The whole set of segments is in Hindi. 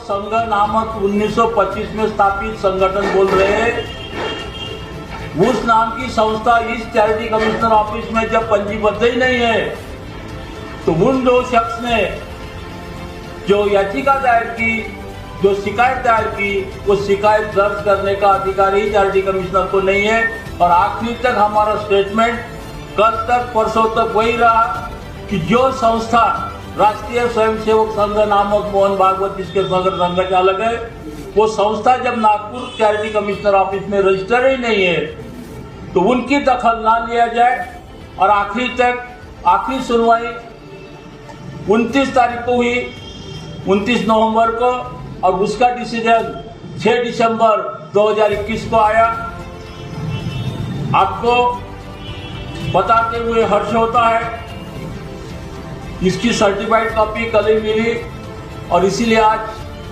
संघ नामक 1925 में स्थापित संगठन बोल रहे हैं। उस नाम की संस्था इस चैरिटी कमिश्नर ऑफिस में जब पंजीबद्ध ही नहीं है, तो उन दो शख्स ने जो याचिका दायर की, जो शिकायत दायर की, वो शिकायत दर्ज करने का अधिकार ही चैरिटी कमिश्नर को नहीं है। और आखिरी तक हमारा स्टेटमेंट कल तक परसों तक वही रहा कि जो संस्था राष्ट्रीय स्वयंसेवक संघ नामक मोहन भागवत जिसके संघचालक है, वो संस्था जब नागपुर चैरिटी कमिश्नर ऑफिस में रजिस्टर ही नहीं है, तो उनकी दखल ना लिया जाए। और आखिरी सुनवाई 29 तारीख को हुई, 29 नवंबर को, और उसका डिसीजन 6 दिसंबर 2021 को आया। आपको बताते हुए हर्ष होता है, इसकी सर्टिफाइड कॉपी कल ही मिली और इसीलिए आज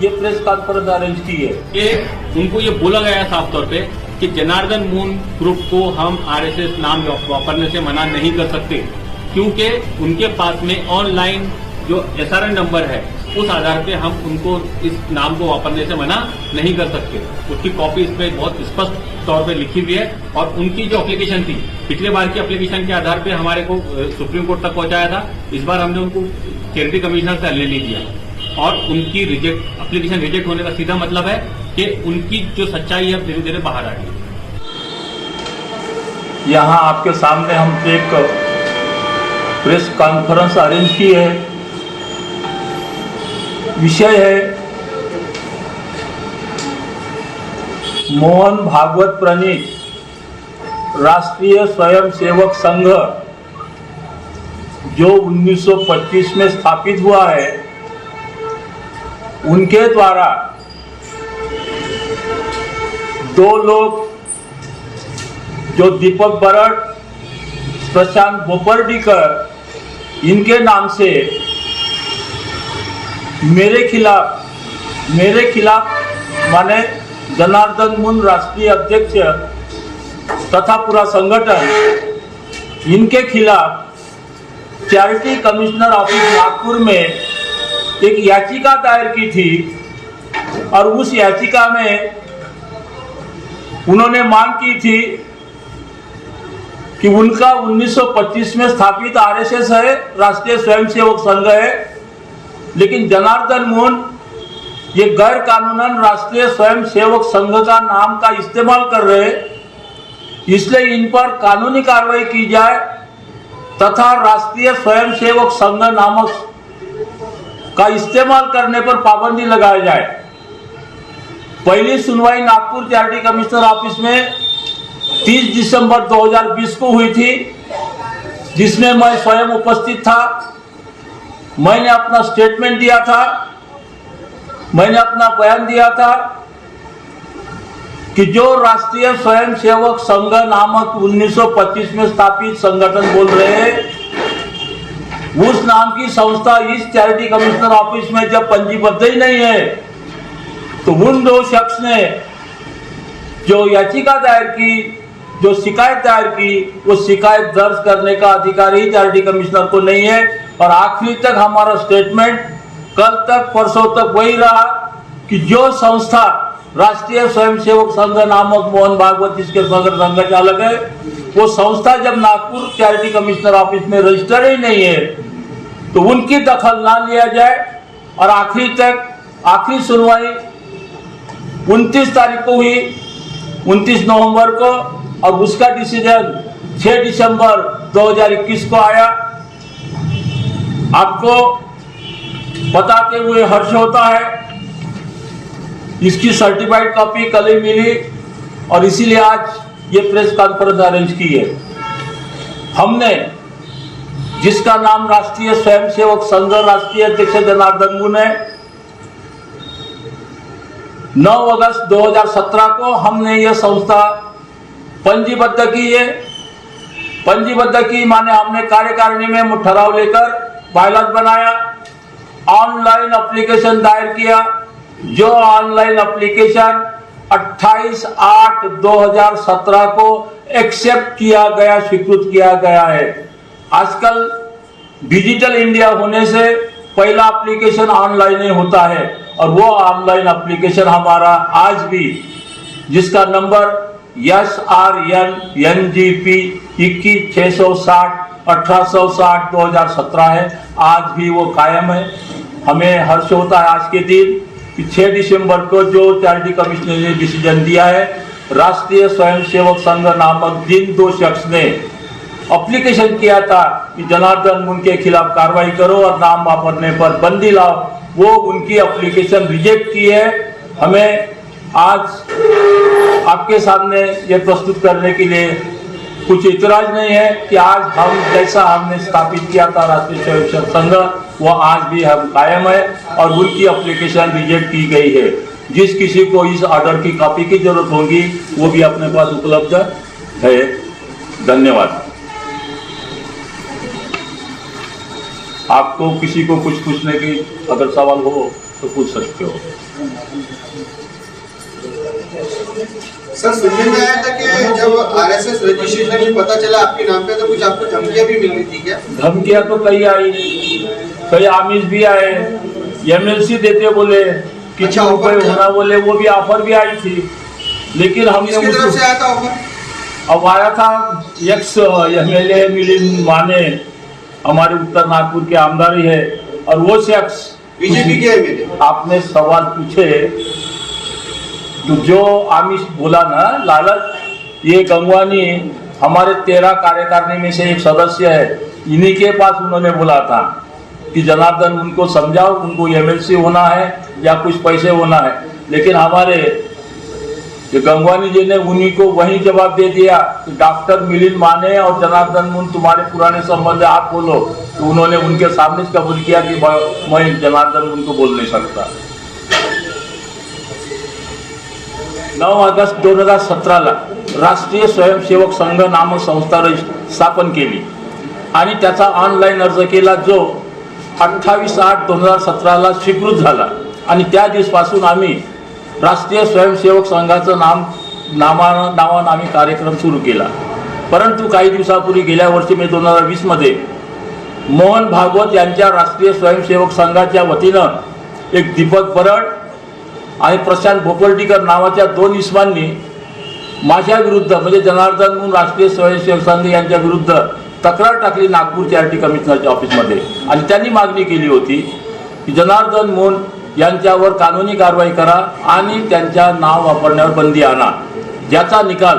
ये प्रेस कॉन्फ्रेंस अरेंज की है। ये उनको ये बोला गया साफ तौर पे कि जनार्दन मून ग्रुप को हम आरएसएस नाम वापरने से मना नहीं कर सकते, क्योंकि उनके पास में ऑनलाइन जो एसआरएन नंबर है उस आधार पे हम उनको इस नाम को वापरने से मना नहीं कर सकते। उसकी कॉपी इस पे बहुत स्पष्ट तौर पे लिखी हुई है। और उनकी जो एप्लीकेशन थी, पिछले बार की एप्लीकेशन के आधार पे हमारे को सुप्रीम कोर्ट तक पहुंचाया था। इस बार हमने उनको चैरिटी कमिश्नर से ले लिया और उनकी एप्लीकेशन रिजेक्ट होने का सीधा मतलब है कि उनकी जो सच्चाई है धीरे धीरे बाहर आ रही है। यहाँ आपके सामने हम एक प्रेस कॉन्फ्रेंस अरेंज की है। विषय है मोहन भागवत प्रणीत राष्ट्रीय स्वयंसेवक संघ जो 1925 में स्थापित हुआ है, उनके द्वारा दो लोग जो दीपक बरड़, प्रशांत बोपरडीकर, इनके नाम से मेरे खिलाफ माने जनार्दन मून राष्ट्रीय अध्यक्ष तथा पूरा संगठन, इनके खिलाफ चैरिटी कमिश्नर ऑफिस नागपुर में एक याचिका दायर की थी। और उस याचिका में उन्होंने मांग की थी कि उनका 1925 में स्थापित आरएसएस है, राष्ट्रीय स्वयंसेवक संघ है, लेकिन जनार्दन मून ये गैर कानूनन राष्ट्रीय स्वयंसेवक संघ का नाम का इस्तेमाल कर रहे हैं, इसलिए इन पर कानूनी कार्रवाई की जाए तथा राष्ट्रीय स्वयंसेवक संघ नामक का इस्तेमाल करने पर पाबंदी लगाई जाए। पहली सुनवाई नागपुर चैरिटी कमिश्नर ऑफिस में 30 दिसंबर 2020 को हुई थी, जिसमें मैं स्वयं उपस्थित था। मैंने अपना स्टेटमेंट दिया था, मैंने अपना बयान दिया था कि जो राष्ट्रीय स्वयंसेवक संघ नामक 1925 में स्थापित संगठन बोल रहे हैं, उस नाम की संस्था इस चैरिटी कमिश्नर ऑफिस में जब पंजीबद्ध ही नहीं है, तो उन दो शख्स ने जो याचिका दायर की, जो शिकायत दायर की, वो शिकायत दर्ज करने का अधिकार ही चैरिटी कमिश्नर को नहीं है। और आखिरी तक हमारा स्टेटमेंट कल तक परसों तक वही रहा कि जो संस्था राष्ट्रीय स्वयंसेवक संघ नामक मोहन भागवत जिसके संघचालक है, वो संस्था जब नागपुर चैरिटी कमिश्नर ऑफिस में रजिस्टर ही नहीं है, तो उनकी दखल ना लिया जाए। और आखिरी सुनवाई 29 तारीख को हुई, 29 नवंबर को, और उसका डिसीजन 6 दिसंबर 2021 को आया। आपको बताते हुए हर्ष होता है, इसकी सर्टिफाइड कॉपी कल ही मिली और इसीलिए आज ये प्रेस कॉन्फ्रेंस अरेंज की है। हमने जिसका नाम राष्ट्रीय स्वयंसेवक संघ राष्ट्रीय अध्यक्ष जनार्दन मून है, 9 अगस्त 2017 को हमने यह संस्था पंजीबद्ध की है। पंजीबद्ध की माने हमने कार्यकारिणी में ठहराव लेकर बायलॉज बनाया, ऑनलाइन एप्लीकेशन दायर किया, जो ऑनलाइन एप्लीकेशन 28/8/2017 को एक्सेप्ट किया गया, स्वीकृत किया गया है। आजकल डिजिटल इंडिया होने से पहला एप्लीकेशन ऑनलाइन ही होता है और वो ऑनलाइन एप्लीकेशन हमारा आज भी, जिसका नंबर SRNNGP 21-660-1860-2017 है, आज भी वो कायम है। हमें हर्ष होता है आज के दिन कि 6 दिसंबर को जो चैरिटी कमिश्नर ने डिसीजन दिया है, राष्ट्रीय स्वयंसेवक संघ नामक जिन 2 शख्स ने एप्लीकेशन किया था कि जनार्दन मुन के खिलाफ कार्रवाई करो और नाम वापरने पर बंदी लाओ, वो उनकी एप्लीकेशन रिजेक्ट की है। हमें आज आपके सामने ये प्रस्तुत करने के लिए कुछ इतराज नहीं है कि आज हम जैसा हमने स्थापित किया था राष्ट्रीय स्वयंसेवक संघ, वो आज भी हम कायम है और उनकी एप्लीकेशन रिजेक्ट की गई है। जिस किसी को इस ऑर्डर की कॉपी की जरूरत होगी वो भी अपने पास उपलब्ध है। धन्यवाद। आपको किसी को कुछ पूछने की अगर सवाल हो तो पूछ सकते हो। सर, सुनने में आया था कि जब आरएसएस रजिस्ट्रेशन में पता चला आपके नाम पे तो कुछ आपको धमकियां भी मिल रही थी क्या? धमकियां तो कई आई, कई आमिष भी आए, एमएलसी देते बोले, कितना रुपए होना बोले, वो भी ऑफर भी आई थी, लेकिन हमने किसकी तरफ से आया था ऑफर? अब आया था एक्स एमएलए मिलिंद माने, हमारे उत्तर नागपुर के आमदार ही है, और वो शख्स बीजेपी के एमएलए। आपने सवाल पूछे तो जो आमिष बोला ना, लालच, ये गंगवानी हमारे 13 कार्यकारिणी में से एक सदस्य है, इन्हीं के पास उन्होंने बोला था कि जनार्दन उनको समझाओ, उनको एमएलसी होना है या कुछ पैसे होना है, लेकिन हमारे ये गंगवानी जी ने उन्हीं को वही जवाब दे दिया कि डॉक्टर मिलिंद माने और जनार्दन मुन तुम्हारे पुराने संबंध आप बोलो, तो उन्होंने उनके सामने कबूल किया कि मैं जनार्दन मुन को बोल नहीं सकता। 9 ऑगस्ट 2017ला राष्ट्रीय स्वयंसेवक संघ नामक संस्था स्थापन केली आणि त्याचा ऑनलाईन अर्ज केला, जो 28/8/2017ला स्वीकृत झाला आणि त्या दिवसापासून आम्ही राष्ट्रीय स्वयंसेवक संघाचं नावानं आम्ही कार्यक्रम सुरू केला। परंतु काही दिवसापूर्वी गेल्या वर्षी 2020 मध्ये मोहन भागवत यांच्या राष्ट्रीय स्वयंसेवक संघाच्या वतीनं एक दीपक बरड आणि प्रशांत भोपळटीकर नावाच्या 2 इसमांनी माझ्या विरुद्ध, म्हणजे जनार्दन मुन राष्ट्रीय स्वयंसेवक संघ यांच्या विरुद्ध तक्रार टाकली नागपूर चॅरिटी कमिशनरच्या ऑफिसमध्ये आणि त्यांनी मागणी केली होती की जनार्दन मुन यांच्यावर कानूनी कारवाई करा आणि त्यांच्या नाव वापरण्यावर बंदी आणा, ज्याचा निकाल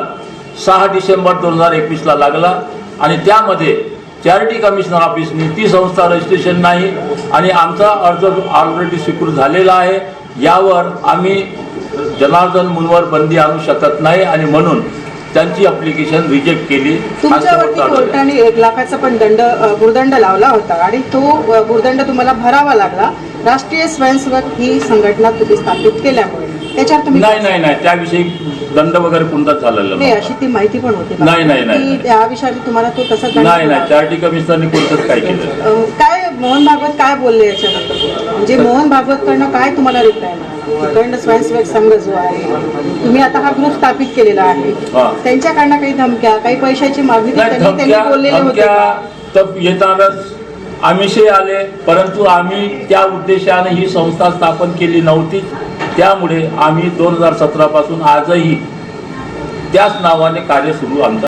6 डिसेंबर 2021ला लागला आणि त्यामध्ये चॅरिटी कमिशनर ऑफिसने ती संस्था रजिस्ट्रेशन नाही आणि आमचा अर्ज ऑलरेडी स्वीकृत झालेला आहे, यावर आम्ही जनार्दन मुनवर बंदी आणू शकत नाही आणि म्हणून त्यांची ॲप्लिकेशन रिजेक्ट केली। तुमच्यावरती कोर्टाने 1 लाखाचा पण भूर्दंड लावला होता आणि तो भूर्दंड तुम्हाला भरावा लागला राष्ट्रीय स्वयंसेवक ही संघटना तुम्ही स्थापित केल्यामुळे। त्याच्यावर तुम्ही नाही त्याविषयी दंड वगैरे कोणताच झालेला नाही, अशी ती माहिती पण होती। नाही त्या विषयावर तुम्हाला तो कसा नाही चॅरिटी कमिशनरने कोणतंच काय केलं? काय मोहन भागवत काय बोलले याच्यानंतर? म्हणजे मोहन भागवतकडनं काय तुम्हाला रिप्लाय मिळाला? तिकडनं स्वयंसेवक संघ जो आहे, तुम्ही आता हा ग्रुप स्थापित केलेला आहे, त्यांच्याकडनं काही धमक्या, काही पैशाची मागणी त्यांनी बोललेले होते तर येतानाच आमिषही आले, परंतु आम्ही त्या उद्देशाने ही संस्था स्थापन केली नव्हती, त्यामुळे आम्ही 2017 पासून आजही त्याच नावाने कार्य सुरू आमचं